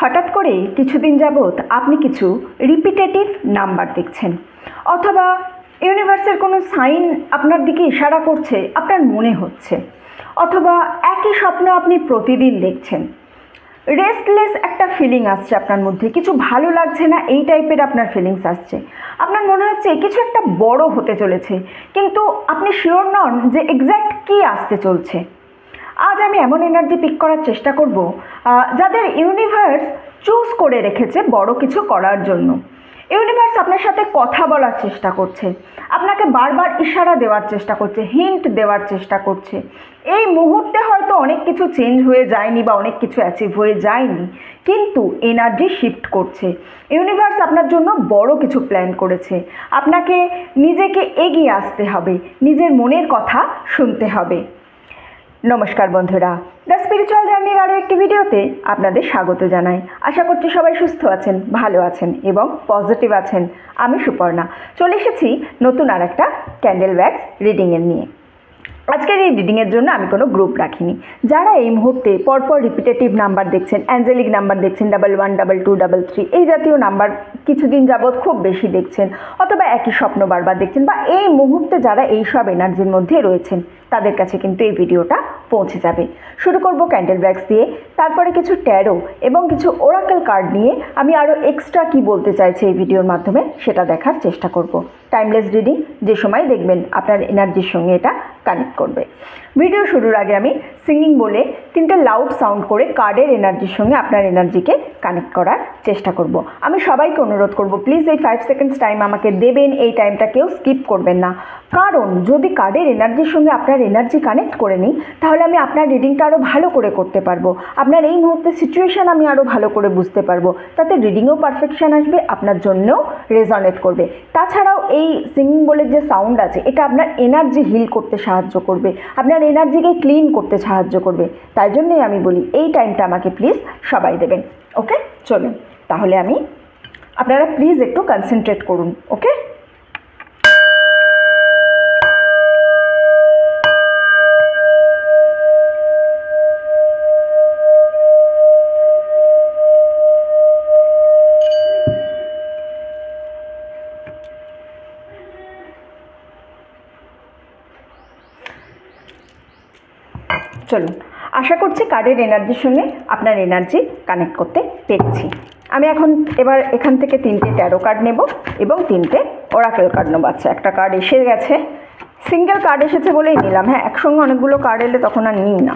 হঠাৎ করে কিছুদিন যাবৎ আপনি কিছু রিপিটেটিভ নাম্বার দেখছেন, অথবা ইউনিভার্সের কোনো সাইন আপনার দিকে ইশারা করছে আপনার মনে হচ্ছে, অথবা একই স্বপ্ন আপনি প্রতিদিন দেখছেন। রেস্টলেস একটা ফিলিং আসছে আপনার মধ্যে, কিছু ভালো লাগছে না, এই টাইপের আপনার ফিলিংস আসছে। আপনার মনে হচ্ছে কিছু একটা বড় হতে চলেছে, কিন্তু আপনি শিওর নন যে এক্স্যাক্ট কী আসতে চলছে। আজ আমি এমন এনার্জি পিক করার চেষ্টা করব যাদের ইউনিভার্স চুজ করে রেখেছে বড় কিছু করার জন্য। ইউনিভার্স আপনার সাথে কথা বলার চেষ্টা করছে, আপনাকে বারবার ইশারা দেওয়ার চেষ্টা করছে, হিন্ট দেওয়ার চেষ্টা করছে। এই মুহূর্তে হয়তো অনেক কিছু চেঞ্জ হয়ে যায়নি বা অনেক কিছু অ্যাচিভ হয়ে যায়নি, কিন্তু এনার্জি শিফট করছে। ইউনিভার্স আপনার জন্য বড় কিছু প্ল্যান করেছে। আপনাকে নিজেকে এগিয়ে আসতে হবে, নিজের মনের কথা শুনতে হবে। নমস্কার বন্ধুরা, দ্য স্পিরিচুয়াল জার্নির আরও একটি ভিডিওতে আপনাদের স্বাগত জানাই। আশা করছি সবাই সুস্থ আছেন, ভালো আছেন এবং পজিটিভ আছেন। আমি সুপর্ণা চলে এসেছি নতুন আর একটা ক্যান্ডেল ওয়্যাক্স রিডিংয়ের নিয়ে। আজকের এই রিডিংয়ের জন্য আমি কোনো গ্রুপ রাখিনি। যারা এই মুহূর্তে পরপর রিপিটেটিভ নাম্বার দেখছেন, অ্যাঞ্জেলিক নাম্বার দেখছেন, 11, 22, 33 এই জাতীয় নাম্বার কিছুদিন যাবৎ খুব বেশি দেখছেন, অথবা একই স্বপ্ন বারবার দেখছেন, বা এই মুহূর্তে যারা এই সব এনার্জির মধ্যে রয়েছেন, তাদের কাছে কিন্তু এই ভিডিওটা পৌঁছে যাবে। শুরু করব ক্যান্ডেল ওয়্যাক্স দিয়ে, তারপরে কিছু ট্যারো এবং কিছু ওরাকেল কার্ড নিয়ে আমি আরও এক্সট্রা কী বলতে চাইছি এই ভিডিওর মাধ্যমে সেটা দেখার চেষ্টা করব। টাইমলেস রিডিং, যে সময় দেখবেন আপনার এনার্জির সঙ্গে এটা কানেক্ট করবে। ভিডিও শুরুর আগে আমি সিঙ্গিং বলে 3টে লাউড সাউন্ড করে কার্ডের এনার্জির সঙ্গে আপনার এনার্জিকে কানেক্ট করার চেষ্টা করব। আমি সবাইকে অনুরোধ করব, প্লিজ এই 5 সেকেন্ডস টাইম আমাকে দেবেন। এই টাইমটা কেউ স্কিপ করবেন না, কারণ যদি কার্ডের এনার্জির সঙ্গে আপনার এনার্জি কানেক্ট করে নিই, তাহলে আমি আপনার রিডিংটা আরও ভালো করে করতে পারবো। আপনার এই মুহূর্তে সিচুয়েশান আমি আরও ভালো করে বুঝতে পারবো, তাতে রিডিংয়েও পারফেকশান আসবে, আপনার জন্যও রেজনেট করবে। তাছাড়াও এই সিঙ্গিং বলে যে সাউন্ড আছে, এটা আপনার এনার্জি হিল করতে সাহায্য করবে, আপনার এনার্জিকে ক্লিন করতে সাহায্য করবে। তাই জন্যই আমি বলি এই টাইমটা আমাকে প্লিজ সবাই দেবেন। ওকে, চলুন তাহলে আপনারা প্লিজ একটু কনসেন্ট্রেট করুন। ওকে, চলুন। আশা করছি কার্ডের এনার্জির সঙ্গে আপনার এনার্জি কানেক্ট করতে পেরেছি। আমি এবার এখান থেকে 3টে ট্যারো কার্ড নেব এবং 3টে ওরাকেল কার্ড নেব। আচ্ছা, একটা কার্ড এসে গেছে, সিঙ্গেল কার্ড এসেছে বলেই নিলাম। হ্যাঁ, একসঙ্গে অনেকগুলো কার্ড এলে তখন আর নিই না।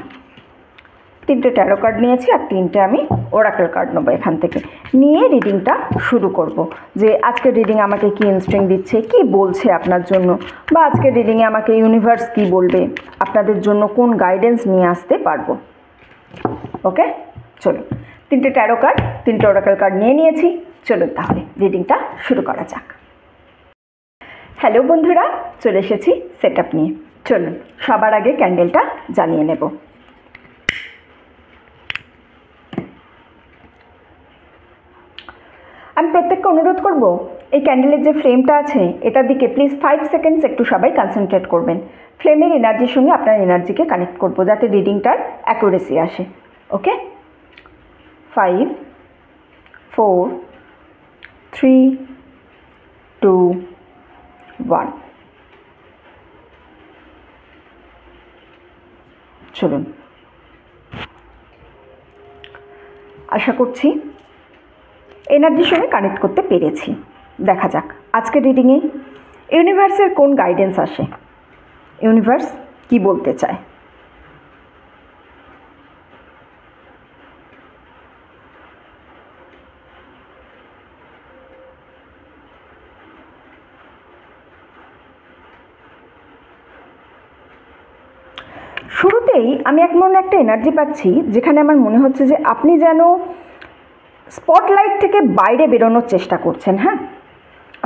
3টে ট্যারো কার্ড নিয়েছি আর 3টে আমি ওরাকেল কার্ড নেবো। এখান থেকে নিয়ে রিডিংটা শুরু করব, যে আজকের রিডিং আমাকে কী ইনস্ট্রিং দিচ্ছে, কি বলছে আপনার জন্য, বা আজকের রিডিংয়ে আমাকে ইউনিভার্স কী বলবে, আপনাদের জন্য কোন গাইডেন্স নিয়ে আসতে পারবো। ওকে, চলুন। 3টে ট্যারো কার্ড, 3টে ওরাকেল কার্ড নিয়ে নিয়েছি। চলুন তাহলে রিডিংটা শুরু করা যাক। হ্যালো বন্ধুরা, চলে এসেছি সেট আপ নিয়ে। চলুন সবার আগে ক্যান্ডেলটা জ্বালিয়ে নেব। আমি প্রত্যেককে অনুরোধ করব, এই ক্যান্ডেলের যে ফ্লেমটা আছে এটার দিকে প্লিজ 5 সেকেন্ডস একটু সবাই কনসেন্ট্রেট করবেন। ফ্লেমের এনার্জির সঙ্গে আপনার এনার্জিকে কানেক্ট করব, যাতে রিডিংটার অ্যাকুরেসি আসে। ওকে, 5, 4, 3, 2, 1। চলুন, আশা করছি এনার্জির সঙ্গে কানেক্ট করতে পেরেছি। দেখা যাক আজকের রিডিংয়ে ইউনিভার্সের কোন গাইডেন্স আসে, ইউনিভার্স কি বলতে চায়। শুরুতেই আমি এমন একটা এনার্জি পাচ্ছি যেখানে আমার মনে হচ্ছে যে আপনি যেন স্পটলাইট থেকে বাইরে বেরোনোর চেষ্টা করছেন। হ্যাঁ,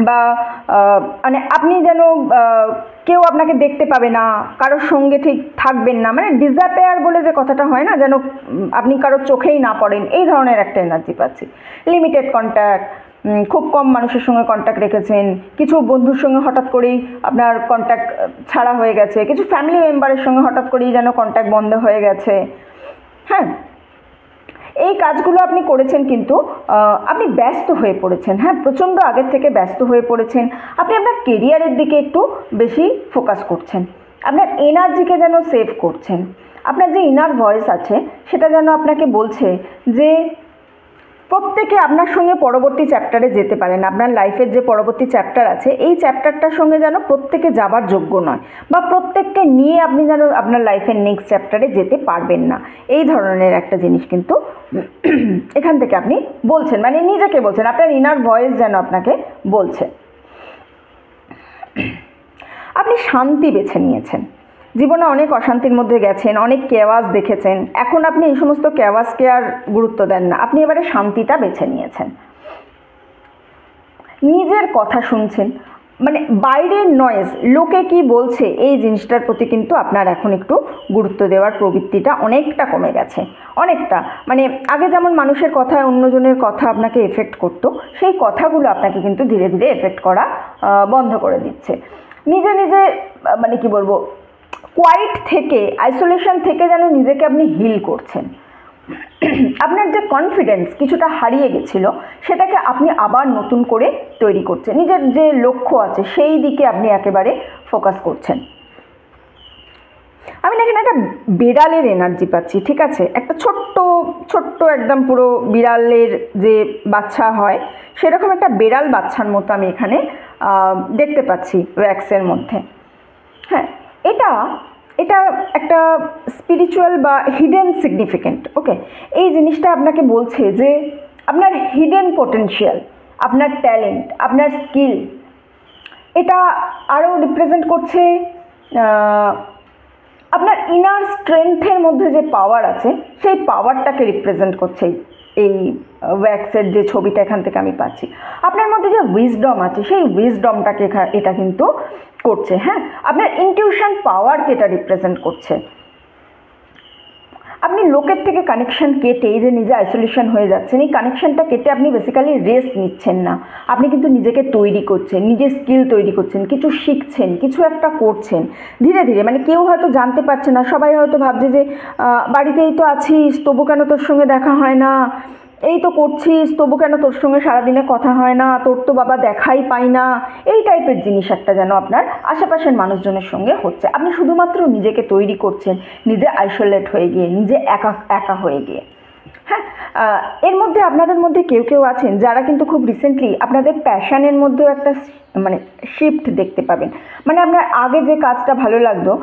বা মানে আপনি যেন কেউ আপনাকে দেখতে পাবে না, কারোর সঙ্গে ঠিক থাকবেন না, মানে ডিসঅ্যাপিয়ার বলে যে কথাটা হয় না, যেন আপনি কারোর চোখেই না পড়েন, এই ধরনের একটা এনার্জি পাচ্ছি। লিমিটেড কন্ট্যাক্ট, খুব কম মানুষের সঙ্গে কন্ট্যাক্ট রেখেছেন, কিছু বন্ধুর সঙ্গে হঠাৎ করেই আপনার কন্ট্যাক্ট ছাড়া হয়ে গেছে, কিছু ফ্যামিলি মেম্বারের সঙ্গে হঠাৎ করেই যেন কন্ট্যাক্ট বন্ধ হয়ে গেছে। হ্যাঁ, এই কাজগুলো আপনি করেছেন, কিন্তু আপনি ব্যস্ত হয়ে পড়েছেন। হ্যাঁ, প্রচণ্ড আগের থেকে ব্যস্ত হয়ে পড়েছেন। আপনি আপনার কেরিয়ারের দিকে একটু বেশি ফোকাস করছেন, আপনার এনার্জিকে যেন সেভ করছেন। আপনার যে ইনার ভয়েস আছে সেটা যেন আপনাকে বলছে যে প্রত্যেকে আপনার সঙ্গে পরবর্তী চ্যাপ্টারে যেতে পারেন। আপনার লাইফের যে পরবর্তী চ্যাপ্টার আছে এই চ্যাপ্টারটার সঙ্গে যেন প্রত্যেকে যাবার যোগ্য নয়, বা প্রত্যেককে নিয়ে আপনি যেন আপনার লাইফের নেক্সট চ্যাপ্টারে যেতে পারবেন না, এই ধরনের একটা জিনিস কিন্তু এখান থেকে আপনি বলছেন, মানে নিজেকে বলছেন, আপনার ইনার ভয়েস যেন আপনাকে বলছে। আপনি শান্তি বেছে নিয়েছেন। জীবনে অনেক অশান্তির মধ্যে গেছেন, অনেক কেওয়াস দেখেছেন। এখন আপনি এই সমস্ত কেওয়াসকে আর গুরুত্ব দেন না, আপনি এবারে শান্তিটা বেছে নিয়েছেন। নিজের কথা শুনছেন, মানে বাইরের নয়েজ, লোকে কি বলছে এই জিনিসটার প্রতি কিন্তু আপনার এখন একটু গুরুত্ব দেওয়ার প্রবৃত্তিটা অনেকটা কমে গেছে, অনেকটা। মানে আগে যেমন মানুষের কথা, অন্যজনের কথা আপনাকে এফেক্ট করতো, সেই কথাগুলো আপনাকে কিন্তু ধীরে ধীরে এফেক্ট করা বন্ধ করে দিচ্ছে। নিজে নিজে মানে কি বলবো, কোয়াইট থেকে, আইসোলেশন থেকে যেন নিজেকে আপনি হিল করছেন। আপনার যে কনফিডেন্স কিছুটা হারিয়ে গেছিল সেটাকে আপনি আবার নতুন করে তৈরি করছেন। নিজের যে লক্ষ্য আছে সেই দিকে আপনি একেবারে ফোকাস করছেন। আমি না এখানে একটা বিড়ালের এনার্জি পাচ্ছি, ঠিক আছে? একটা ছোট্ট ছোট্ট একদম পুরো বিড়ালের যে বাচ্চা হয় সেরকম একটা বিড়াল বাচ্চার মতো আমি এখানে দেখতে পাচ্ছি ওয়্যাক্সের মধ্যে। হ্যাঁ, এটা এটা একটা স্পিরিচুয়াল বা হিডেন সিগনিফিকেন্ট। ওকে, এই জিনিসটা আপনাকে বলছে যে আপনার হিডেন পটেনশিয়াল, আপনার ট্যালেন্ট, আপনার স্কিল, এটা আরও রিপ্রেজেন্ট করছে আপনার ইনার স্ট্রেংথের মধ্যে যে পাওয়ার আছে সেই পাওয়ারটাকে রিপ্রেজেন্ট করছে এই ওয়্যাক্সের যে ছবিটা এখান থেকে আমি পাচ্ছি। আপনার মধ্যে যে উইজডম আছে সেই উইজডমটাকে এটা কিন্তু করছে। হ্যাঁ, আপনার ইনটিউশন পাওয়ারকে এটা রিপ্রেজেন্ট করছে। আপনি লোকের থেকে কানেকশন কেটে এই যে নিজে আইসোলেশন হয়ে যাচ্ছেন, এই কানেকশনটা কেটে আপনি বেসিক্যালি রেস্ট নিচ্ছেন না, আপনি কিন্তু নিজেকে তৈরি করছেন, নিজের স্কিল তৈরি করছেন, কিছু শিখছেন, কিছু একটা করছেন ধীরে ধীরে। মানে কেউ হয়তো জানতে পারছে না, সবাই হয়তো ভাবছে যে বাড়িতেই তো আছিস, তবু কেন তোর সঙ্গে দেখা হয় না, এই তো করছিস তবু কেন তোর সঙ্গে সারাদিনে কথা হয় না, তোর তো বাবা দেখাই পাই না, এই টাইপের জিনিস একটা যেন আপনার আশেপাশের মানুষজনের সঙ্গে হচ্ছে। আপনি শুধুমাত্র নিজেকে তৈরি করছেন, নিজে আইসোলেট হয়ে গিয়ে, নিজে একা একা হয়ে গিয়ে। হ্যাঁ, এর মধ্যে আপনাদের মধ্যে কেউ কেউ আছেন যারা কিন্তু খুব রিসেন্টলি আপনাদের প্যাশানের মধ্যেও একটা মানে শিফট দেখতে পাবেন। মানে আপনার আগে যে কাজটা ভালো লাগতো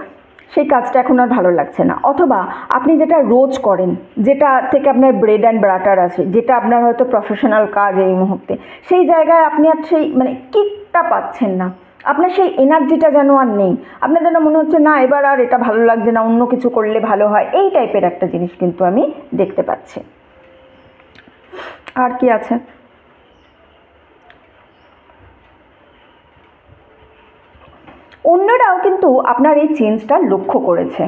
সেই কাজটা এখন আর ভালো লাগছে না, অথবা আপনি যেটা রোজ করেন, যেটা থেকে আপনার ব্রেড অ্যান্ড বাটার আছে, যেটা আপনার হয়তো প্রফেশনাল কাজ এই মুহূর্তে, সেই জায়গায় আপনি আর সেই মানে কিকটা পাচ্ছেন না, আপনার সেই এনার্জিটা যেন আর নেই। আপনার যেন মনে হচ্ছে না এবার আর এটা ভালো লাগছে না, অন্য কিছু করলে ভালো হয়, এই টাইপের একটা জিনিস কিন্তু আমি দেখতে পাচ্ছি। আর কি আছে? অন্যরাও কিন্তু আপনার এই চেঞ্জটা লক্ষ্য করেছে।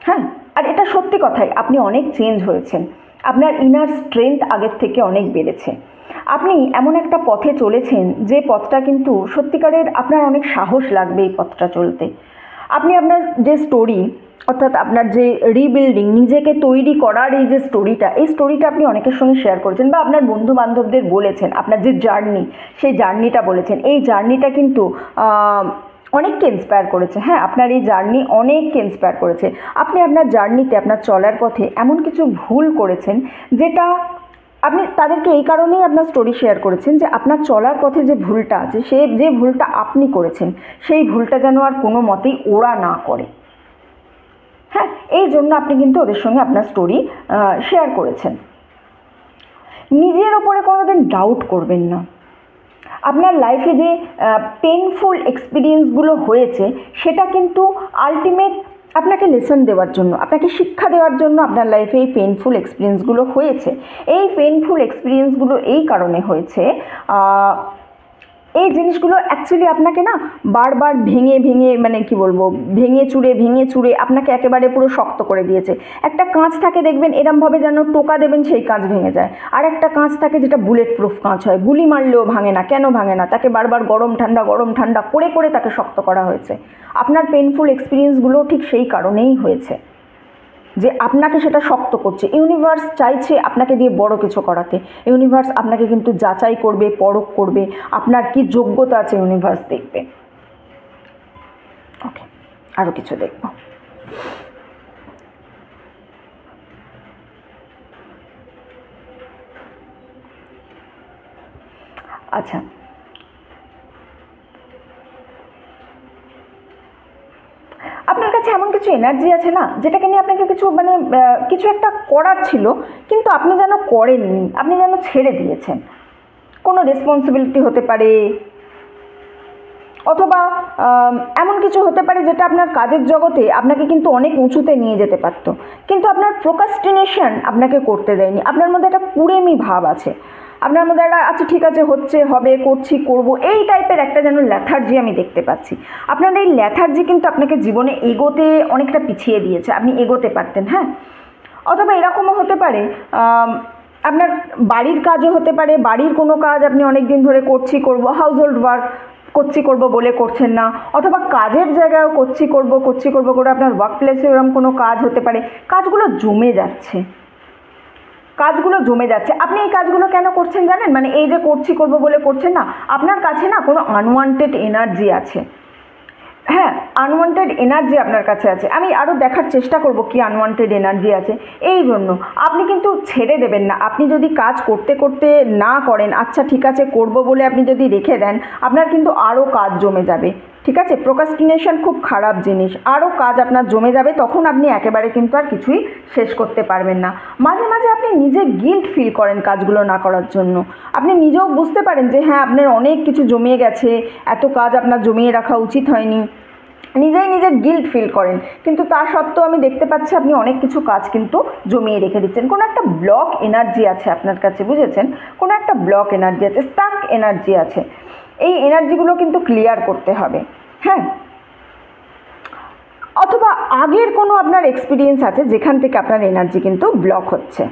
হ্যাঁ, আর এটা সত্যি কথাই, আপনি অনেক চেঞ্জ হয়েছেন, আপনার ইনার স্ট্রেংথ আগের থেকে অনেক বেড়েছে। আপনি এমন একটা পথে চলেছেন যে পথটা কিন্তু সত্যিকারের আপনার অনেক সাহস লাগবে এই পথটা চলতে। আপনি আপনার যে স্টোরি, অর্থাৎ আপনার যে রিবিল্ডিং, নিজেকে তৈরি করার এই যে স্টোরিটা, এই স্টোরিটা আপনি অনেকের সঙ্গে শেয়ার করেছেন বা আপনার বন্ধু বান্ধবদের বলেছেন, আপনার যে জার্নি সেই জার্নিটা বলেছেন। এই জার্নিটা কিন্তু অনেককে ইন্সপায়ার করেছে। হ্যাঁ, আপনার এই জার্নি অনেককে ইন্সপায়ার করেছে। আপনি আপনার জার্নিতে, আপনার চলার পথে এমন কিছু ভুল করেছেন যেটা আপনি তাদেরকে এই কারণেই আপনার স্টোরি শেয়ার করেছেন যে আপনার চলার পথে যে ভুলটা আছে, সে যে ভুলটা আপনি করেছেন সেই ভুলটা যেন আর কোনো মতেই ওরা না করে। হ্যাঁ, এই জন্য আপনি কিন্তু ওদের সঙ্গে আপনার স্টোরি শেয়ার করেছেন। নিজের ওপরে কোনোদিন ডাউট করবেন না। আপনার লাইফে যে পেনফুল এক্সপিরিয়েন্সগুলো হয়েছে সেটা কিন্তু আলটিমেট আপনাকে লেসন দেওয়ার জন্য, আপনাকে শিক্ষা দেওয়ার জন্য আপনার লাইফে এই পেনফুল এক্সপিরিয়েন্সগুলো হয়েছে। এই পেনফুল এক্সপিরিয়েন্সগুলো এই কারণে হয়েছে, এই জিনিসগুলো অ্যাকচুয়ালি আপনাকে না বারবার ভেঙে ভেঙে, মানে কি বলবো, ভেঙে চুরে আপনাকে একেবারে পুরো শক্ত করে দিয়েছে। একটা কাঁচ থাকে দেখবেন এরমভাবে যেন টোকা দেবেন সেই কাঁচ ভেঙে যায়, আর একটা কাঁচ থাকে যেটা বুলেট প্রুফ কাঁচ হয়, গুলি মারলেও ভাঙে না। কেন ভাঙে না? তাকে বারবার গরম ঠান্ডা করে তাকে শক্ত করা হয়েছে। আপনার পেনফুল এক্সপিরিয়েন্সগুলো ঠিক সেই কারণেই হয়েছে। যে আপনাকে সেটা শক্ত করছে। ইউনিভার্স চাইছে আপনাকে দিয়ে বড় কিছু করাতে। ইউনিভার্স আপনাকে কিন্তু যাচাই করবে, পরখ করবে, আপনার কি যোগ্যতা আছে ইউনিভার্স দেখবে। ওকে, আরও কিছু দেখব। আচ্ছা, আপনার কাছে এমন কিছু এনার্জি আছে না, যেটাকে নিয়ে আপনাকে কিছু কিছু একটা করার ছিল, কিন্তু আপনি যেন করেননি, আপনি যেন ছেড়ে দিয়েছেন। কোনো রেসপন্সিবিলিটি হতে পারে, অথবা এমন কিছু হতে পারে যেটা আপনার কাজের জগতে আপনাকে কিন্তু অনেক উঁচুতে নিয়ে যেতে পারতো, কিন্তু আপনার প্রোক্রাস্টিনেশন আপনাকে করতে দেয়নি। আপনার মধ্যে একটা কুড়েমি ভাব আছে, আপনার মধ্যে একটা আচ্ছা ঠিক আছে, হচ্ছে, হবে, করছি, করব, এই টাইপের একটা যেন ল্যাথার্জি আমি দেখতে পাচ্ছি। আপনার এই ল্যাথার্জি কিন্তু আপনাকে জীবনে এগোতে অনেকটা পিছিয়ে দিয়েছে। আপনি এগোতে পারতেন, হ্যাঁ। অথবা এরকমও হতে পারে আপনার বাড়ির কাজও হতে পারে, বাড়ির কোনো কাজ আপনি অনেক দিন ধরে করছি, করব, হাউস হোল্ড ওয়ার্ক করব বলে করছেন না, অথবা কাজের জায়গায়ও করছি করব করে আপনার ওয়ার্ক প্লেসে এরকম কোনো কাজ হতে পারে, কাজগুলো জমে যাচ্ছে। আপনি এই কাজগুলো কেন করছেন জানেন? এই যে করব বলে করছেন না, আপনার কাছে না কোনো আনওয়ান্টেড এনার্জি আছে। হ্যাঁ, আনওয়ান্টেড এনার্জি আপনার কাছে আছে। আমি আরও দেখার চেষ্টা করব কি আনওয়ান্টেড এনার্জি আছে। এই জন্য আপনি কিন্তু ছেড়ে দেবেন না। আপনি যদি কাজ করতে করতে না করেন, আচ্ছা ঠিক আছে করব বলে আপনি যদি রেখে দেন, আপনার কিন্তু আরও কাজ জমে যাবে। ঠিক আছে, প্রোক্রাস্টিনেশন খুব খারাপ জিনিস। আরও কাজ আপনার জমে যাবে, তখন আপনি একেবারে কিন্তু আর কিছুই শেষ করতে পারবেন না। মাঝে মাঝে আপনি নিজে গিল্ট ফিল করেন কাজগুলো না করার জন্য। আপনি নিজেও বুঝতে পারেন যে হ্যাঁ, আপনার অনেক কিছু জমিয়ে গেছে, এত কাজ আপনার জমিয়ে রাখা উচিত হয়নি, নিজের গিল্ট ফিল করেন। কিন্তু তা সত্ত্বেও আমি দেখতে পাচ্ছি আপনি অনেক কিছু কাজ কিন্তু জমিয়ে রেখে দিচ্ছেন। কোনো একটা ব্লক এনার্জি আছে আপনার কাছে, বুঝেছেন? কোনো একটা ব্লক এনার্জি আছে, স্টাক এনার্জি আছে। এই এনার্জিগুলো কিন্তু ক্লিয়ার করতে হবে, হ্যাঁ। অথবা আগের কোনো আপনার এক্সপিরিয়েন্স আছে যেখান থেকে আপনার এনার্জি কিন্তু ব্লক হচ্ছে।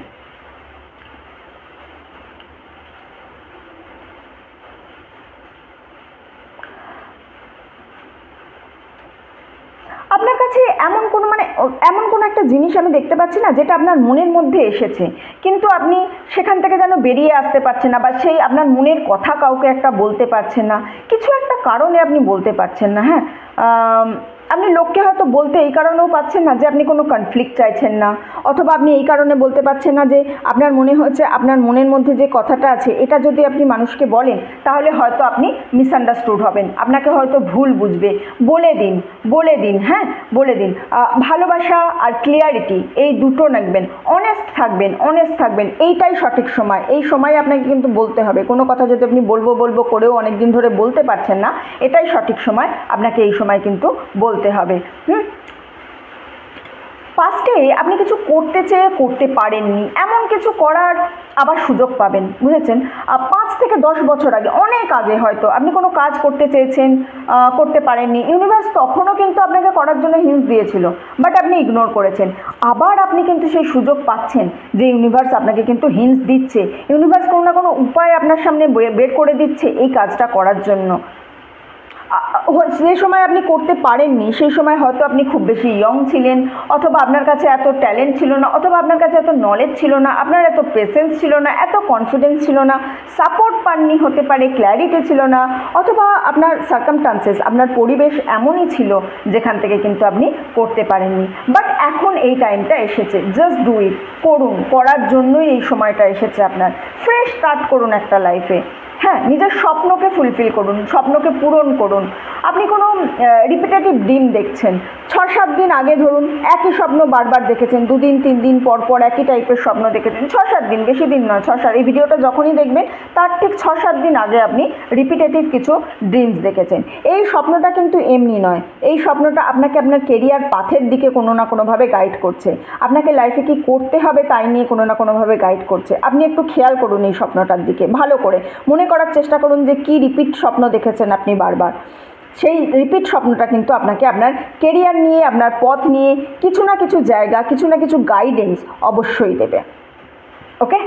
আপনার কাছে এমন কোনো একটা জিনিস আমি দেখতে পাচ্ছি না, যেটা আপনার মনের মধ্যে এসেছে, কিন্তু আপনি সেখান থেকে যেন বেরিয়ে আসতে পারছেন না, বা সেই আপনার মনের কথা কাউকে একটা বলতে পারছেন না, কিছু একটা কারণে আপনি বলতে পারছেন না। হ্যাঁ, আপনি লোককে হয়তো বলতে এই কারণেও পাচ্ছেন না যে আপনি কোনো কনফ্লিক্ট চাইছেন না, অথবা আপনি এই কারণে বলতে পারছেন না যে আপনার মনে হচ্ছে আপনার মনের মধ্যে যে কথাটা আছে এটা যদি আপনি মানুষকে বলেন তাহলে হয়তো আপনি মিসআন্ডারস্টুড হবেন, আপনাকে হয়তো ভুল বুঝবে। বলে দিন, হ্যাঁ, বলে দিন। ভালোবাসা আর ক্লিয়ারিটি, এই দুটো রাখবেন। অনেস্ট থাকবেন, এইটাই সঠিক সময়। এই সময় আপনাকে কিন্তু বলতে হবে। কোনো কথা যদি আপনি বলবো করেও অনেক দিন ধরে বলতে পারছেন না, এটাই সঠিক সময়, আপনাকে এই সময় কিন্তু বলতে হবে। পাস্টে আপনি কিছু করতে চেয়ে করতে পারেননি, এমন কিছু করার আবার সুযোগ পাবেন, বুঝেছেন? 5 থেকে 10 বছর আগে, অনেক আগে হয়তো আপনি কোনো কাজ করতে চেয়েছেন, করতে পারেননি। ইউনিভার্স তখনও কিন্তু আপনাকে করার জন্য হিন্টস দিয়েছিল, বাট আপনি ইগনোর করেছেন। আবার আপনি কিন্তু সেই সুযোগ পাচ্ছেন যে ইউনিভার্স আপনাকে কিন্তু হিন্টস দিচ্ছে, ইউনিভার্স কোনো না কোনো উপায় আপনার সামনে বের করে দিচ্ছে এই কাজটা করার জন্য। যে সময় আপনি করতে পারেননি, সেই সময় হয়তো আপনি খুব বেশি ইয়ং ছিলেন, অথবা আপনার কাছে এত ট্যালেন্ট ছিল না, অথবা আপনার কাছে এত নলেজ ছিল না, আপনার এত পেশেন্স ছিল না, এত কনফিডেন্স ছিল না, সাপোর্ট পাননি, হতে পারে ক্ল্যারিটি ছিল না, অথবা আপনার সার্কামস্টান্সেস, আপনার পরিবেশ এমনই ছিল যেখান থেকে কিন্তু আপনি করতে পারেননি। বাট এখন এই টাইমটা এসেছে, জাস্ট ডু ইট, করার জন্যই এই সময়টা এসেছে আপনার। ফ্রেশ স্টার্ট করুন একটা লাইফে। হ্যাঁ, নিজের স্বপ্নকে ফুলফিল করুন, স্বপ্নকে পূরণ করুন। আপনি কোনো রিপিটেটিভ ড্রিম দেখছেন, 6-7 দিন আগে ধরুন একই স্বপ্ন বারবার দেখেছেন, 2 দিন 3 দিন পর পর একই টাইপের স্বপ্ন দেখেছেন, 6-7 দিন, বেশি দিন নয়, 6-7, এই ভিডিওটা যখনই দেখবেন তার ঠিক 6-7 দিন আগে আপনি রিপিটেটিভ কিছু ড্রিমস দেখেছেন। এই স্বপ্নটা কিন্তু এমনি নয়, এই স্বপ্নটা আপনাকে আপনার কেরিয়ার পাথের দিকে কোনো না কোনোভাবে গাইড করছে, আপনাকে লাইফে কী করতে হবে তাই নিয়ে কোনো না কোনোভাবে গাইড করছে। আপনি একটু খেয়াল করুন এই স্বপ্নটার দিকে, ভালো করে মনে করার চেষ্টা করুন যে কী রিপিট স্বপ্ন দেখেছেন আপনি বারবার। সেই রিপিট স্বপ্নটা কিন্তু আপনাকে আপনার কেরিয়ার নিয়ে, আপনার পথ নিয়ে কিছু না কিছু জায়গা, কিছু না কিছু গাইডেন্স অবশ্যই দেবে। ওকে,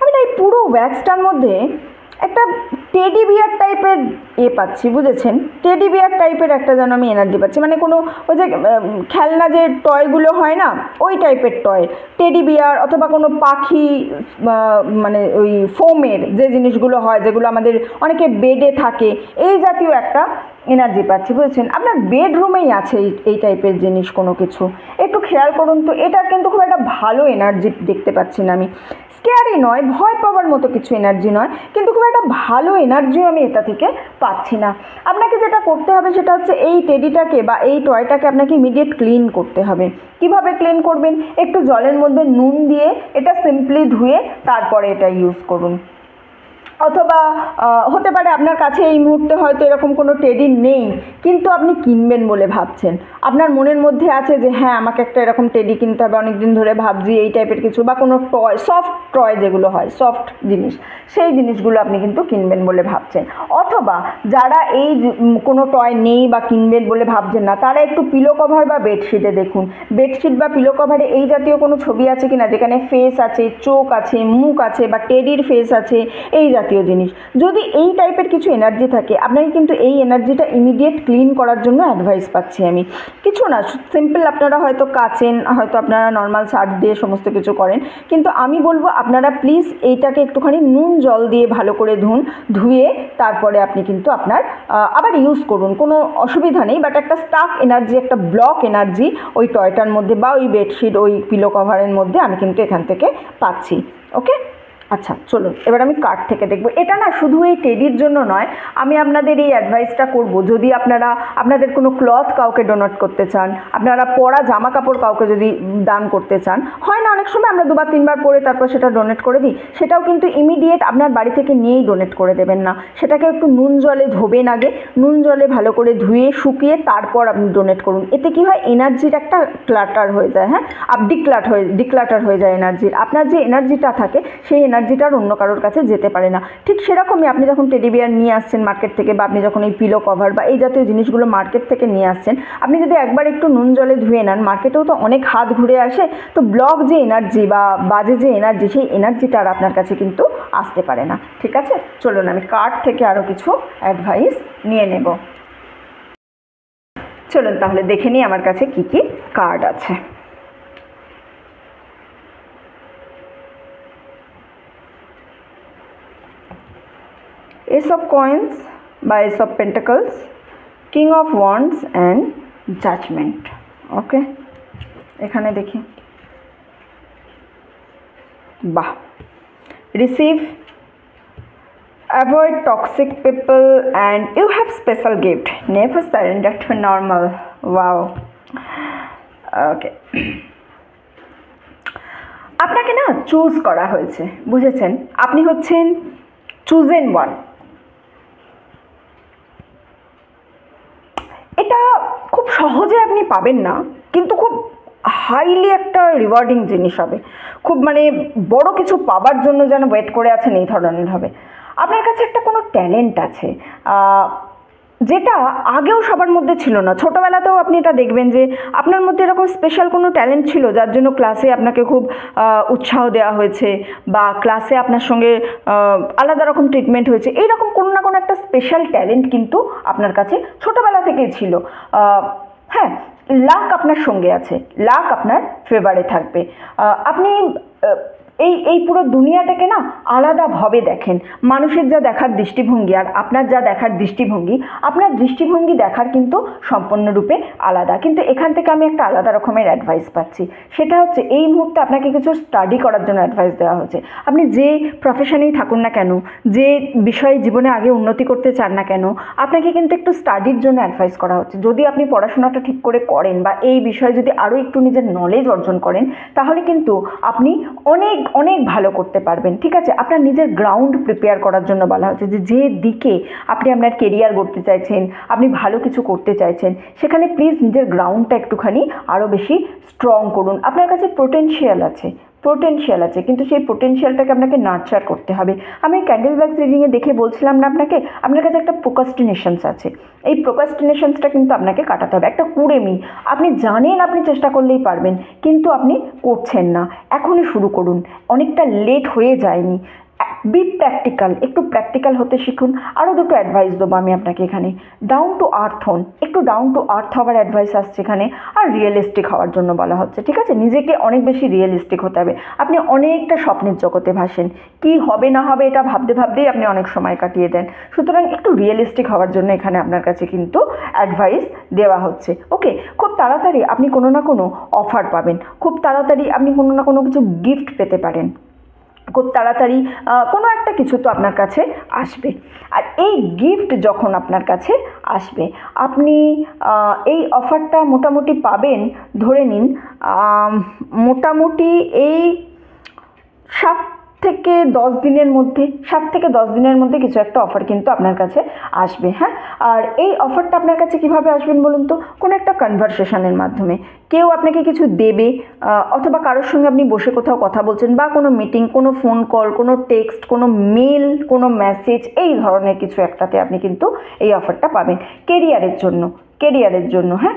আমি না এই পুরো ওয়্যাক্সটার মধ্যে একটা টেডি বিয়ার টাইপের পাচ্ছি, বুঝেছেন? টেডি বিয়ার টাইপের একটা যেন আমি এনার্জি পাচ্ছি, মানে কোনো ওই যে খেলনা যে টয়গুলো হয় না, ওই টাইপের টয়, টেডি বিয়ার অথবা কোনো পাখি, মানে ওই ফোমের যে জিনিসগুলো হয়, যেগুলো আমাদের অনেকে বেডে থাকে, এই জাতীয় একটা এনার্জি পাচ্ছি, বুঝেছেন? আপনার বেডরুমেই আছে এই টাইপের জিনিস কোনো কিছু, একটু খেয়াল করুন তো। এটা কিন্তু খুব একটা ভালো এনার্জি দেখতে পাচ্ছি না আমি, স্ক্যারি নয়, ভয় পাওয়ার মতো কিছু এনার্জি নয়, কিন্তু খুব একটা ভালো এনার্জিও আমি এটা থেকে পাচ্ছি না। আপনাকে যেটা করতে হবে সেটা হচ্ছে এই টেডিটাকে বা এই টয়টাকে আপনাকে ইমিডিয়েট ক্লিন করতে হবে। কিভাবে ক্লিন করবেন? একটু জলের মধ্যে নুন দিয়ে এটা সিম্পলি ধুয়ে তারপরে এটা ইউজ করুন। অথবা হতে পারে আপনার কাছে এই মুহূর্তে হয়তো এরকম কোনো টেডি নেই, কিন্তু আপনি কিনবেন বলে ভাবছেন, আপনার মনের মধ্যে আছে যে হ্যাঁ আমাকে একটা এরকম টেডি কিনতে হবে, অনেক দিন ধরে ভাবছি এই টাইপের কিছু, বা কোনো টয়, সফট টয় যেগুলো হয়, সফট জিনিস, সেই জিনিসগুলো আপনি কিন্তু কিনবেন বলে ভাবছেন। অথবা যারা এই কোনো টয় নেই বা কিনবেন বলে ভাবছেন না, তারা একটু পিলো কভার বা বেডশিটে দেখুন, বেডশিট বা পিলো কভারে এই জাতীয় কোনো ছবি আছে কিনা, যেখানে ফেস আছে, চোখ আছে, মুখ আছে, বা টেডির ফেস আছে, এই জাতীয় জিনিস। যদি এই টাইপের কিছু এনার্জি থাকে, আপনাকে কিন্তু এই এনার্জিটা ইমিডিয়েট ক্লিন করার জন্য অ্যাডভাইস পাচ্ছি আমি। কিছু না, সিম্পল আপনারা হয়তো কাচেন, হয়তো আপনারা নর্মাল সার্ফ দিয়ে সমস্ত কিছু করেন, কিন্তু আমি বলবো আপনারা প্লিজ এইটাকে একটুখানি নুন জল দিয়ে ভালো করে ধুয়ে তারপরে আপনি কিন্তু আপনার আবার ইউজ করুন, কোনো অসুবিধা নেই। বাট একটা স্টাক এনার্জি, একটা ব্লক এনার্জি ওই টয়টার মধ্যে বা ওই বেডশিট, ওই পিলো কভারের মধ্যে আমি কিন্তু এখান থেকে পাচ্ছি। ওকে, আচ্ছা চলুন এবার আমি কার্ড থেকে দেখব। এটা না শুধু এই টেডির জন্য নয়, আমি আপনাদের এই অ্যাডভাইসটা করব, যদি আপনাদের কোনো ক্লথ কাউকে ডোনেট করতে চান, আপনারা পরা জামা কাপড় কাউকে যদি দান করতে চান, হয় না অনেক সময় আমরা 2 বার 3 বার পরে তারপর সেটা ডোনেট করে দিই, সেটাও কিন্তু ইমিডিয়েট আপনার বাড়ি থেকে নিয়েই ডোনেট করে দেবেন না, সেটাকে একটু নুন জলে ধোবেন আগে, নুন জলে ভালো করে ধুয়ে শুকিয়ে তারপর আপনি ডোনেট করুন। এতে কি হয়, এনার্জির একটা ক্লাটার হয়ে যায়, হ্যাঁ, ডিক্লাটার হয়ে যায় এনার্জির, আপনার যে এনার্জিটা থাকে সেই এনার্জিটার অন্য কারোর কাছে যেতে পারে না। ঠিক সেরকমই আপনি যখন টেডি বিয়ার নিয়ে আসছেন মার্কেট থেকে, বা আপনি যখন এই পিলো কভার বা এই জাতীয় জিনিসগুলো মার্কেট থেকে নিয়ে আসছেন, আপনি যদি একবার একটু নুন জলে ধুয়ে নেন, মার্কেটেও তো অনেক হাত ঘুরে আসে, তো ব্লক যে এনার্জি বা বাজে যে এনার্জি, সেই এনার্জিটা আর আপনার কাছে কিন্তু আসতে পারে না। ঠিক আছে, চলুন আমি কার্ড থেকে আরও কিছু অ্যাডভাইস নিয়ে নেব। চলুন তাহলে দেখে নিই আমার কাছে কি কি কার্ড আছে। Ace of Coins by Ace of Pentacles, King of Wands and Judgment. ওকে, এখানে দেখি, বাহ, receive, avoid toxic people and you have special gift, never surrender to normal. Wow. ওকে, আপনাকে না চুজ করা হয়েছে, বুঝেছেন? আপনি হচ্ছেন চুজেন ওয়ান। এটা খুব সহজে আপনি পাবেন না, কিন্তু খুব হাইলি একটা রিওয়ার্ডিং জিনিস হবে, খুব মানে বড় কিছু পাবার জন্য যেন ওয়েট করে আছেন এই ধরনের হবে। আপনার কাছে একটা কোনো ট্যালেন্ট আছে, যেটা আগেও সবার মধ্যে ছিল না। ছোটোবেলাতেও আপনি এটা দেখবেন যে আপনার মধ্যে এরকম স্পেশাল কোনো ট্যালেন্ট ছিল, যার জন্য ক্লাসে আপনাকে খুব উৎসাহ দেওয়া হয়েছে, বা ক্লাসে আপনার সঙ্গে আলাদা রকম ট্রিটমেন্ট হয়েছে। এইরকম কোনো না কোনো একটা স্পেশাল ট্যালেন্ট কিন্তু আপনার কাছে ছোটোবেলা থেকেই ছিল। হ্যাঁ, লাক আপনার সঙ্গে আছে, লাক আপনার ফেভারে থাকবে। আপনি এই পুরো দুনিয়াটাকে না আলাদাভাবে দেখেন। মানুষের যা দেখার দৃষ্টিভঙ্গি আর আপনার যা দেখার দৃষ্টিভঙ্গি, আপনার দৃষ্টিভঙ্গি দেখার কিন্তু সম্পূর্ণরূপে আলাদা। কিন্তু এখান থেকে আমি একটা আলাদা রকমের অ্যাডভাইস পাচ্ছি, সেটা হচ্ছে এই মুহূর্তে আপনাকে কিছু স্টাডি করার জন্য অ্যাডভাইস দেওয়া হচ্ছে। আপনি যে প্রফেশনেই থাকুন না কেন, যে বিষয়ে জীবনে আগে উন্নতি করতে চান না কেন, আপনাকে কিন্তু একটু স্টাডির জন্য অ্যাডভাইস করা হচ্ছে। যদি আপনি পড়াশোনাটা ঠিক করে করেন বা এই বিষয়ে যদি আরও একটু নিজের নলেজ অর্জন করেন, তাহলে কিন্তু আপনি অনেক অনেক ভালো করতে পারবেন। ঠিক আছে, আপনার নিজের গ্রাউন্ড প্রিপেয়ার করার জন্য বলা হচ্ছে, যে দিকে আপনি আপনার কেরিয়ার গড়তে চাইছেন, আপনি ভালো কিছু করতে চাইছেন, সেখানে প্লিজ নিজের গ্রাউন্ডটা একটুখানি আরও বেশি স্ট্রং করুন। আপনার কাছে পোটেনশিয়াল আছে, কিন্তু সেই পোটেনশিয়ালটাকে আপনাকে নার্চার করতে হবে। আমি ক্যান্ডেল ব্যাগস রিডিংয়ে দেখে বলছিলাম না আপনাকে, আপনার কাছে একটা প্রোকাস্টিনেশনস আছে, এই প্রোকাস্টিনেশনসটা কিন্তু আপনাকে কাটাতে হবে। একটা কুড়েমি, আপনি জানেন আপনি চেষ্টা করলেই পারবেন, কিন্তু আপনি করছেন না। এখনই শুরু করুন, অনেকটা লেট হয়ে যায়নি। বি প্র্যাকটিক্যাল, একটু প্র্যাকটিক্যাল হতে শিখুন। আরও দুটো অ্যাডভাইস দেবো আমি আপনাকে এখানে। ডাউন টু আর্থ হন, একটু ডাউন টু আর্থ হওয়ার অ্যাডভাইস আসছে এখানে। আর রিয়েলিস্টিক হওয়ার জন্য বলা হচ্ছে, ঠিক আছে? নিজেকে অনেক বেশি রিয়েলিস্টিক হতে হবে। আপনি অনেকটা স্বপ্নের জগতে ভাসেন, কি হবে না হবে এটা ভাবতে ভাবতেই আপনি অনেক সময় কাটিয়ে দেন। সুতরাং একটু রিয়েলিস্টিক হওয়ার জন্য এখানে আপনার কাছে কিন্তু অ্যাডভাইস দেওয়া হচ্ছে। ওকে, খুব তাড়াতাড়ি আপনি কোনো না কোনো অফার পাবেন, খুব তাড়াতাড়ি আপনি কোনো না কোনো কিছু গিফট পেতে পারেন, খুব তাড়াতাড়ি কোনো একটা কিছু তো আপনার কাছে আসবে। আর এই গিফট যখন আপনার কাছে আসবে, আপনি এই অফারটা মোটামুটি পাবেন, ধরে নিন মোটামুটি এই 7 থেকে 10 দিনের মধ্যে কিছু একটা অফার কিন্তু আপনার কাছে আসবে। হ্যাঁ, আর এই অফারটা আপনার কাছে কীভাবে আসবেন বলুন তো? কোনো একটা কনভারসেশনের মাধ্যমে কেউ আপনাকে কিছু দেবে, অথবা কারোর সঙ্গে আপনি বসে কোথাও কথা বলছেন, বা কোনো মিটিং, কোনো ফোন কল, কোনো টেক্সট, কোনো মেল, কোনো মেসেজ, এই ধরনের কিছু একটাতে আপনি কিন্তু এই অফারটা পাবেন কেরিয়ারের জন্য। হ্যাঁ,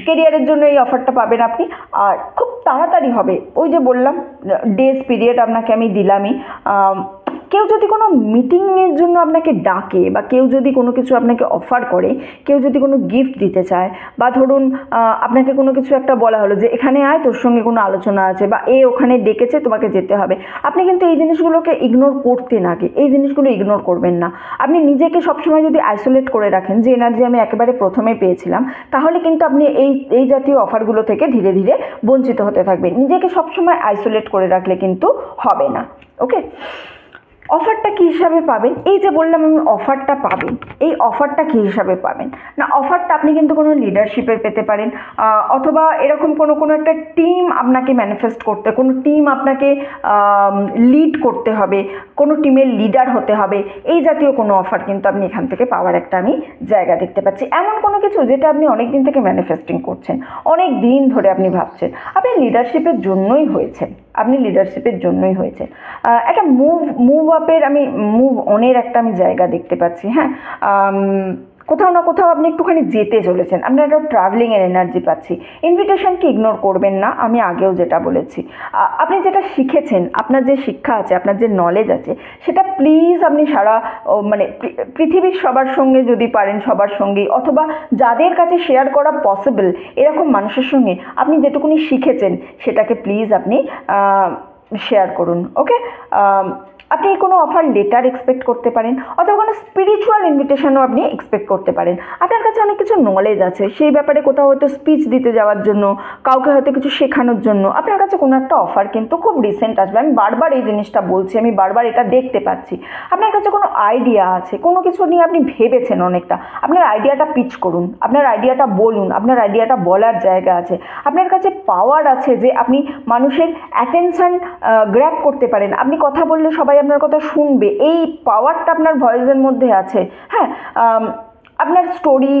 কেরিয়ারের জন্য এই অফারটা পাবেন আপনি। আর খুব তাড়াতাড়ি হবে, ওই যে বললাম ডেজ পিরিয়ড আপনাকে আমি দিলামই। কেউ যদি কোনো মিটিংয়ের জন্য আপনাকে ডাকে, বা কেউ যদি কোনো কিছু আপনাকে অফার করে, কেউ যদি কোনো গিফট দিতে চায়, বা ধরুন আপনাকে কোনো কিছু একটা বলা হলো যে এখানে আয়, তোর সঙ্গে কোনো আলোচনা আছে, বা এ ওখানে ডেকেছে, তোমাকে যেতে হবে, আপনি কিন্তু এই জিনিসগুলোকে ইগনোর করতেন আগে, এই জিনিসগুলো ইগনোর করবেন না। আপনি নিজেকে সবসময় যদি আইসোলেট করে রাখেন, যে এনার্জি আমি একেবারে প্রথমে পেয়েছিলাম, তাহলে কিন্তু আপনি এই জাতীয় অফারগুলো থেকে ধীরে ধীরে বঞ্চিত হতে থাকবেন। নিজেকে সবসময় আইসোলেট করে রাখলে কিন্তু হবে না। ওকে, অফারটা কী হিসাবে পাবেন? এই যে বললাম আমি অফারটা পাবেন, এই অফারটা কী হিসাবে পাবেন না, অফারটা আপনি কিন্তু কোনো লিডারশিপের পেতে পারেন, অথবা এরকম কোনো একটা টিম আপনাকে ম্যানিফেস্ট করতে, কোনো টিম আপনাকে লিড করতে হবে, কোনো টিমের লিডার হতে হবে, এই জাতীয় কোনো অফার কিন্তু আপনি এখান থেকে পাওয়ার একটা আমি জায়গা দেখতে পাচ্ছি। এমন কোনো কিছু যেটা আপনি অনেক দিন থেকে ম্যানিফেস্টিং করছেন, অনেক দিন ধরে আপনি ভাবছেন, আপনি লিডারশিপের জন্যই হয়েছেন, একটা মুভ আপের, আমি মুভ অনের একটা আমি জায়গা দেখতে পাচ্ছি। হ্যাঁ, কোথাও না কোথাও আপনি একটুখানি যেতে চলেছেন, আপনার একটা ট্রাভেলিংয়ের এনার্জি পাচ্ছি। ইনভিটেশনকে ইগনোর করবেন না, আমি আগেও যেটা বলেছি। আপনি যেটা শিখেছেন, আপনার যে শিক্ষা আছে, আপনার যে নলেজ আছে, সেটা প্লিজ আপনি মানে পৃথিবীর সবার সঙ্গে যদি পারেন, সবার সঙ্গেই, অথবা যাদের কাছে শেয়ার করা পসিবল এরকম মানুষের সঙ্গে আপনি যেটুকুনি শিখেছেন সেটাকে প্লিজ আপনি শেয়ার করুন। ওকে, আপনি কোনো অফার লেটার এক্সপেক্ট করতে পারেন, অথবা কোনো স্পিরিচুয়াল ইনভিটেশনও আপনি এক্সপেক্ট করতে পারেন। আপনার কাছে অনেক কিছু নলেজ আছে, সেই ব্যাপারে কোথাও হয়তো স্পিচ দিতে যাওয়ার জন্য, কাউকে হয়তো কিছু শেখানোর জন্য আপনার কাছে কোনো একটা অফার কিন্তু খুব রিসেন্ট আসবে। আমি বারবার এই জিনিসটা বলছি, আমি বারবার এটা দেখতে পাচ্ছি। আপনার কাছে কোনো আইডিয়া আছে, কোনো কিছু নিয়ে আপনি ভেবেছেন অনেকটা, আপনার আইডিয়াটা পিচ করুন, আপনার আইডিয়াটা বলুন, আপনার আইডিয়াটা বলার জায়গা আছে, আপনার কাছে পাওয়ার আছে যে আপনি মানুষের অ্যাটেনশন গ্র্যাব করতে পারেন, আপনি কথা বললে সবাই আপনার কথা শুনবে, এই পাওয়ারটা আপনার ভয়েসের মধ্যে আছে। হ্যাঁ, আপনার স্টোরি,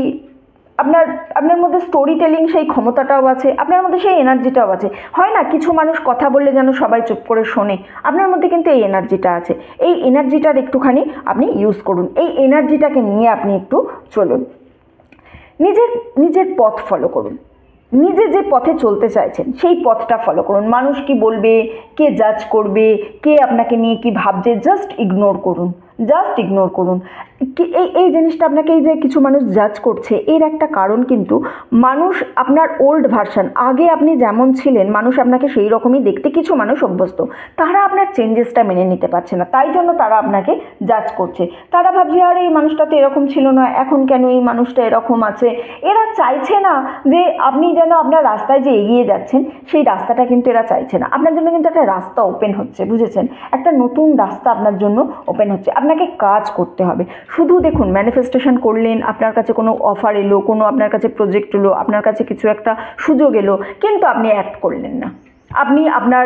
আপনার মধ্যে স্টোরি টেলিং সেই ক্ষমতাটাও আছে, আপনার মধ্যে সেই এনার্জিটাও আছে। হয় না, কিছু মানুষ কথা বললে যেন সবাই চুপ করে শোনে, আপনার মধ্যে কিন্তু এই এনার্জিটা আছে। এই এনার্জিটার একটুখানি আপনি ইউজ করুন, এই এনার্জিটাকে নিয়ে আপনি একটু চলুন, নিজের পথ ফলো করুন, নিজে যে পথে চলতে চাইছেন সেই পথটা ফলো করুন। মানুষ কি বলবে, কে জাজ করবে, কে আপনাকে নিয়ে কি ভাবছে, জাস্ট ইগনোর করুন। এই জিনিসটা আপনাকে, এই যে কিছু মানুষ জাজ করছে, এর একটা কারণ কিন্তু মানুষ আপনার ওল্ড ভার্সন, আগে আপনি যেমন ছিলেন মানুষ আপনাকে সেই রকমই দেখতে কিছু মানুষ অভ্যস্ত, তারা আপনার চেঞ্জেসটা মেনে নিতে পারছে না, তাই জন্য তারা আপনাকে জাজ করছে। তারা ভাবছে আরে এই মানুষটা তো এরকম ছিল না, এখন কেন এই মানুষটা এরকম আছে। এরা চাইছে না যে আপনি যেন আপনার রাস্তায় যে এগিয়ে যাচ্ছেন সেই রাস্তাটা কিন্তু এরা চাইছে না। আপনার জন্য কিন্তু একটা রাস্তা ওপেন হচ্ছে, বুঝেছেন? একটা নতুন রাস্তা আপনার জন্য ওপেন হচ্ছে, আপনাকে কাজ করতে হবে। শুধু দেখুন, ম্যানিফেস্টেশন করলেন, আপনার কাছে কোনো অফার এলো, কোনো আপনার কাছে প্রজেক্ট এলো, আপনার কাছে কিছু একটা সুযোগ এলো, কিন্তু আপনি অ্যাক্ট করলেন না, আপনি আপনার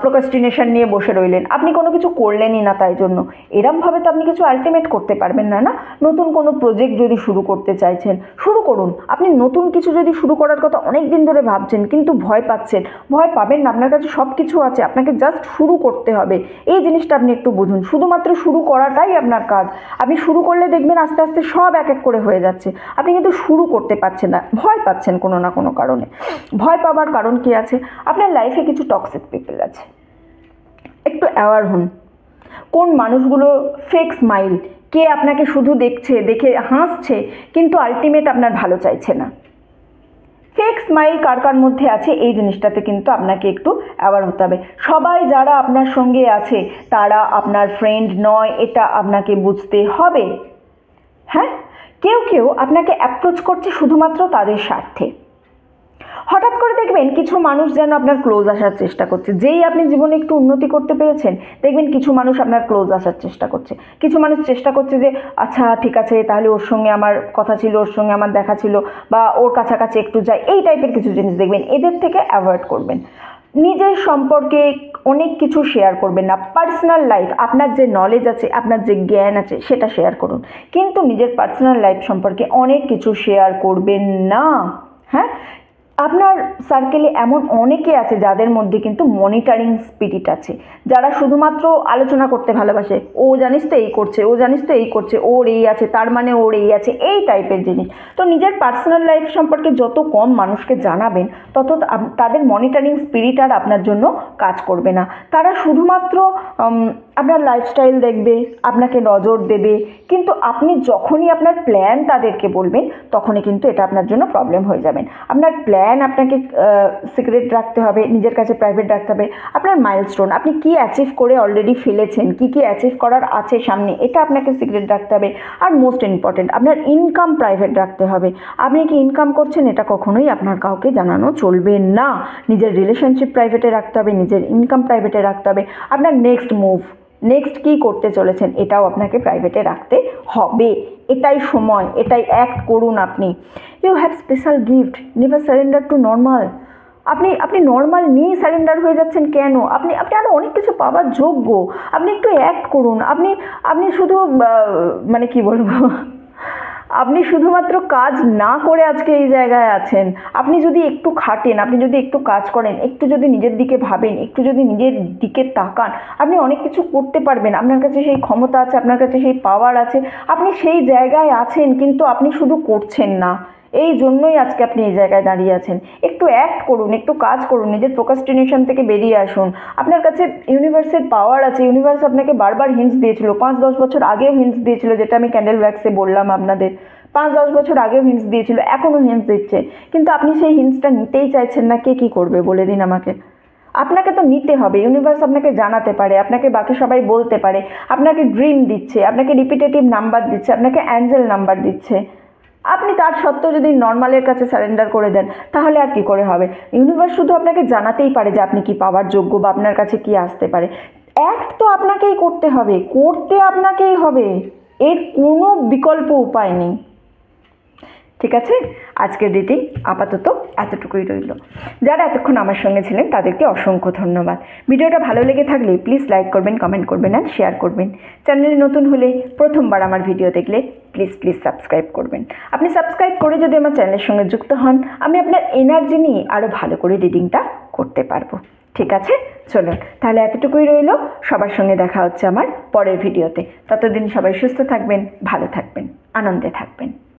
প্রোক্রাস্টিনেশন নিয়ে বসে রইলেন, আপনি কোনো কিছু করলেনই না। তাই জন্য এরমভাবে তো আপনি কিছু আলটিমেট করতে পারবেন না। নতুন কোনো প্রজেক্ট যদি শুরু করতে চাইছেন, শুরু করুন। আপনি নতুন কিছু যদি শুরু করার কথা অনেক দিন ধরে ভাবছেন কিন্তু ভয় পাচ্ছেন, ভয় পাবেন না, আপনার কাছে সব কিছু আছে, আপনাকে জাস্ট শুরু করতে হবে। এই জিনিসটা আপনি একটু বুঝুন, শুধুমাত্র শুরু করাটাই আপনার কাজ। আপনি শুরু করলে দেখবেন আস্তে আস্তে সব এক এক করে হয়ে যাচ্ছে, আপনি কিন্তু শুরু করতে পারছেন না, ভয় পাচ্ছেন কোনো না কোনো কারণে। ভয় পাওয়ার কারণ কি আছে? আপনার লাইফে কিছু টক্সিক পিপল আছে, একটু অ্যাওয়ার হন কোন মানুষগুলো ফেক স্মাইল, কে আপনাকে শুধু দেখছে, দেখে হাসছে কিন্তু আলটিমেট আপনার ভালো চাইছে না। ফেক স্মাইল কার কার মধ্যে আছে এই জিনিসটাতে কিন্তু আপনাকে একটু অ্যাওয়ার হতে হবে। সবাই যারা আপনার সঙ্গে আছে তারা আপনার ফ্রেন্ড নয়, এটা আপনাকে বুঝতে হবে। হ্যাঁ, কেউ কেউ আপনাকে অ্যাপ্রোচ করছে শুধুমাত্র তাদের স্বার্থে। হঠাৎ করে দেখবেন কিছু মানুষ যেন আপনার ক্লোজ আসার চেষ্টা করছে। যেই আপনি জীবনে একটু উন্নতি করতে পেরেছেন দেখবেন কিছু মানুষ আপনার ক্লোজ আসার চেষ্টা করছে। কিছু মানুষ চেষ্টা করছে যে আচ্ছা ঠিক আছে তাহলে ওর সঙ্গে আমার কথা ছিল, ওর সঙ্গে আমার দেখা ছিল, বা ওর কাছাকাছি একটু যাই, এই টাইপের কিছু জিনিস দেখবেন। এদের থেকে অ্যাভয়েড করবেন। নিজের সম্পর্কে অনেক কিছু শেয়ার করবেন না। পার্সোনাল লাইফ, আপনার যে নলেজ আছে, আপনার যে জ্ঞান আছে সেটা শেয়ার করুন, কিন্তু নিজের পার্সোনাল লাইফ সম্পর্কে অনেক কিছু শেয়ার করবেন না। হ্যাঁ, আপনার সার্কেলে এমন অনেকে আছে যাদের মধ্যে কিন্তু মনিটরিং স্পিরিট আছে, যারা শুধুমাত্র আলোচনা করতে ভালোবাসে। ও জানিস তো এই করছে, ও জানিস তো এই করছে, ওর এই আছে তার মানে ওর এই আছে, এই টাইপের জিনিস। তো নিজের পার্সোনাল লাইফ সম্পর্কে যত কম মানুষকে জানাবেন তত তাদের মনিটরিং স্পিরিট আর আপনার জন্য কাজ করবে না। তারা শুধুমাত্র আপনার লাইফস্টাইল দেখবে, আপনাকে নজর দেবে, কিন্তু আপনি যখনই আপনার প্ল্যান তাদেরকে বলবেন তখনই কিন্তু এটা আপনার জন্য প্রবলেম হয়ে যাবেন। আপনার প্ল্যান আপনাকে সিক্রেট রাখতে হবে, নিজের কাছে প্রাইভেট রাখতে হবে। আপনার মাইলস্টোন, আপনি কি অ্যাচিভ করে অলরেডি ফেলেছেন, কি কি অ্যাচিভ করার আছে সামনে, এটা আপনাকে সিক্রেট রাখতে হবে। আর মোস্ট ইম্পর্টেন্ট, আপনার ইনকাম প্রাইভেট রাখতে হবে। আপনি কি ইনকাম করছেন এটা কখনোই আপনার কাউকে জানানো চলবে না। নিজের রিলেশনশিপ প্রাইভেটে রাখতে হবে, নিজের ইনকাম প্রাইভেটে রাখতে হবে। আপনার নেক্সট মুভ, নেক্সট কী করতে চলেছেন এটাও আপনাকে প্রাইভেটে রাখতে হবে। এটাই সময়, এটাই অ্যাক্ট করুন আপনি। You have special gift, never surrender to normal. আপনি নর্মাল নিয়েই সারেন্ডার হয়ে যাচ্ছেন কেন? আপনি আরও অনেক কিছু পাওয়ার যোগ্য। আপনি একটু অ্যাক্ট করুন। আপনি শুধু মানে কি বলবো, আপনি শুধুমাত্র কাজ না করে আজকে এই জায়গায় আছেন। আপনি যদি একটু খাটেন, আপনি যদি একটু কাজ করেন, একটু যদি নিজের দিকে ভাবেন, একটু যদি নিজের দিকে তাকান, আপনি অনেক কিছু করতে পারবেন। আপনার কাছে সেই ক্ষমতা আছে, আপনার কাছে সেই পাওয়ার আছে, আপনি সেই জায়গায় আছেন, কিন্তু আপনি শুধু করছেন না। এই জন্যই আজকে আপনি এই জায়গায় দাঁড়িয়ে আছেন। একটু অ্যাক্ট করুন, একটু কাজ করুন, নিজের প্রোক্রাস্টিনেশন থেকে বেরিয়ে আসুন। আপনার কাছে ইউনিভার্সের পাওয়ার আছে। ইউনিভার্স আপনাকে বারবার হিন্টস দিয়েছিল, 5-10 বছর আগেও হিন্টস দিয়েছিল, যেটা আমি ক্যান্ডেল ওয়্যাক্সে বললাম আপনাদের। 5-10 বছর আগেও হিন্টস দিয়েছিল, এখনও হিন্টস দিচ্ছে, কিন্তু আপনি সেই হিন্টসটা নিতেই চাইছেন না। কে কী করবে বলে দিন আমাকে? আপনাকে তো নিতে হবে। ইউনিভার্স আপনাকে জানাতে পারে, আপনাকে বাকি সবাই বলতে পারে, আপনাকে ড্রিম দিচ্ছে, আপনাকে রিপিটেটিভ নাম্বার দিচ্ছে, আপনাকে অ্যাঞ্জেল নাম্বার দিচ্ছে। আপনি তার সত্ত্বেও যদি নর্মালের কাছে সারেন্ডার করে দেন তাহলে আর কি করে হবে? ইউনিভার্স শুধু আপনাকে জানাতেই পারে যে আপনি কি পাওয়ার যোগ্য বা আপনার কাছে কি আসতে পারে। অ্যাক্ট তো আপনাকেই করতে হবে, করতে আপনাকেই হবে, এর কোনো বিকল্প উপায় নেই। ঠিক আছে, আজকের রিডিং আপাতত এতটুকুই রইল। যারা এতক্ষণ আমার সঙ্গে ছিলেন তাদেরকে অসংখ্য ধন্যবাদ। ভিডিওটা ভালো লেগে থাকলে প্লিজ লাইক করবেন, কমেন্ট করবেন আর শেয়ার করবেন। চ্যানেলে নতুন হলে, প্রথমবার আমার ভিডিও দেখলে প্লিজ সাবস্ক্রাইব করবেন। আপনি সাবস্ক্রাইব করে যদি আমার চ্যানেলের সঙ্গে যুক্ত হন, আমি আপনার এনার্জি নিয়ে আরও ভালো করে রিডিংটা করতে পারবো। ঠিক আছে, চলুন তাহলে এতটুকুই রইল। সবার সঙ্গে দেখা হচ্ছে আমার পরের ভিডিওতে। ততদিন সবাই সুস্থ থাকবেন, ভালো থাকবেন, আনন্দে থাকবেন।